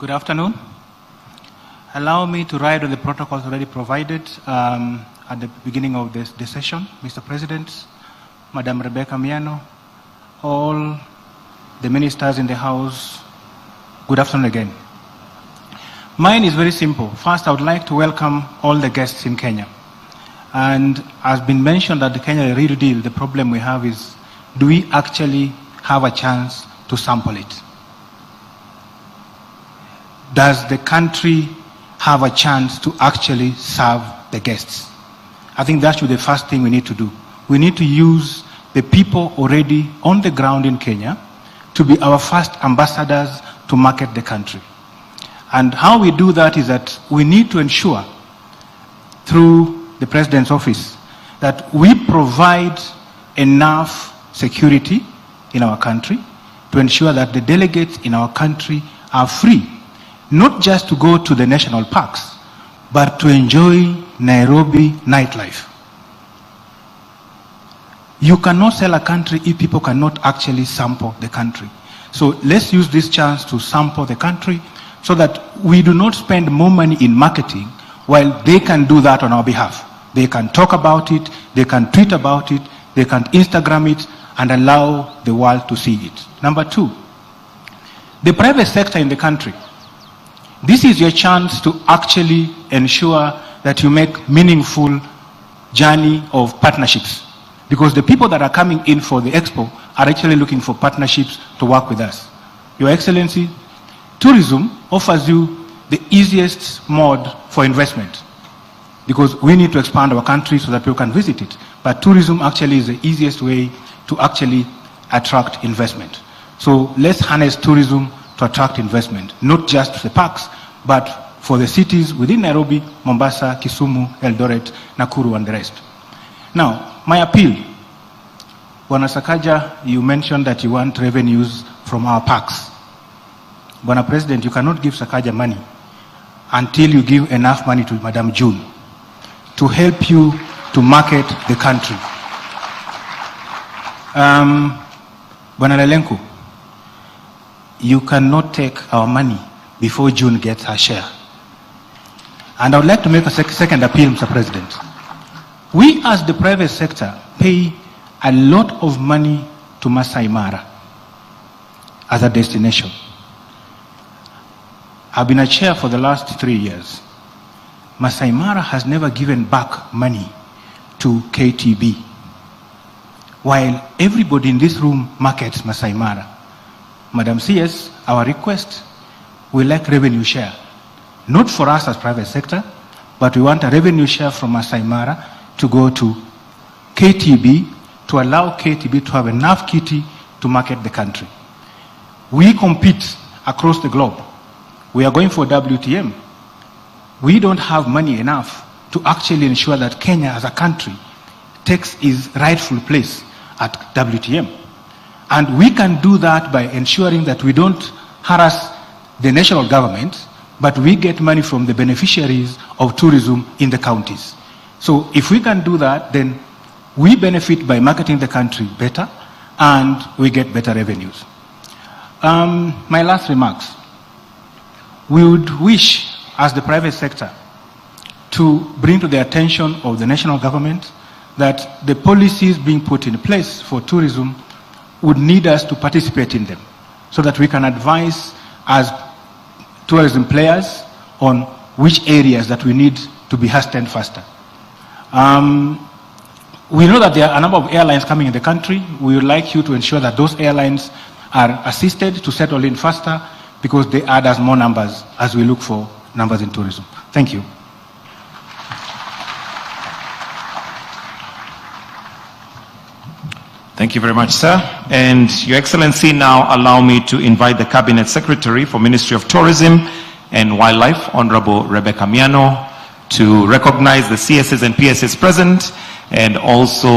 Good afternoon. Allow me to ride on the protocols already provided at the beginning of this session. Mr. President, Madam Rebecca Miano, all the ministers in the House, good afternoon again. Mine is very simple. First, I would like to welcome all the guests in Kenya. And as been mentioned that the Kenya real deal, the problem we have is, do we actually have a chance to sample it? Does the country have a chance to actually serve the guests? I think that should be the first thing we need to do. We need to use the people already on the ground in Kenya to be our first ambassadors to market the country. And how we do that is that we need to ensure through the President's office that we provide enough security in our country to ensure that the delegates in our country are free, not just to go to the national parks, but to enjoy Nairobi nightlife. You cannot sell a country if people cannot actually sample the country. So let's use this chance to sample the country so that we do not spend more money in marketing while they can do that on our behalf. They can talk about it, they can tweet about it, they can Instagram it, and allow the world to see it. Number two, the private sector in the country. This is your chance to actually ensure that you make meaningful journey of partnerships. Because the people that are coming in for the expo are actually looking for partnerships to work with us. Your Excellency, tourism offers you the easiest mode for investment. Because we need to expand our country so that people can visit it. But tourism actually is the easiest way to actually attract investment. So let's harness tourism to attract investment, not just the parks, but for the cities within Nairobi, Mombasa, Kisumu, Eldoret, Nakuru, and the rest. Now, my appeal. Bwana Sakaja, you mentioned that you want revenues from our parks. Bwana President, you cannot give Sakaja money until you give enough money to Madam June to help you to market the country. Bwana Lelenku, you cannot take our money before June gets her share. And I would like to make a second appeal, Mr. President. We as the private sector pay a lot of money to Masai Mara as a destination. I've been a chair for the last 3 years. Masai Mara has never given back money to KTB, while everybody in this room markets Masai Mara. Madam CS, our request, we like revenue share. Not for us as private sector, but we want a revenue share from Masai Mara to go to KTB to allow KTB to have enough kitty to market the country. We compete across the globe. We are going for WTM. We don't have money enough to actually ensure that Kenya as a country takes its rightful place at WTM. And we can do that by ensuring that we don't harass the national government, but we get money from the beneficiaries of tourism in the counties. So if we can do that, then we benefit by marketing the country better and we get better revenues. My last remarks. We would wish, as the private sector, to bring to the attention of the national government that the policies being put in place for tourism would need us to participate in them so that we can advise as tourism players on which areas that we need to be hastened faster. We know that there are a number of airlines coming in the country. We would like you to ensure that those airlines are assisted to settle in faster because they add us more numbers as we look for numbers in tourism. Thank you. Thank you very much, sir. And Your Excellency, now allow me to invite the Cabinet Secretary for Ministry of Tourism and Wildlife, Honorable Rebecca Miano, to recognize the CSs and PSs present and also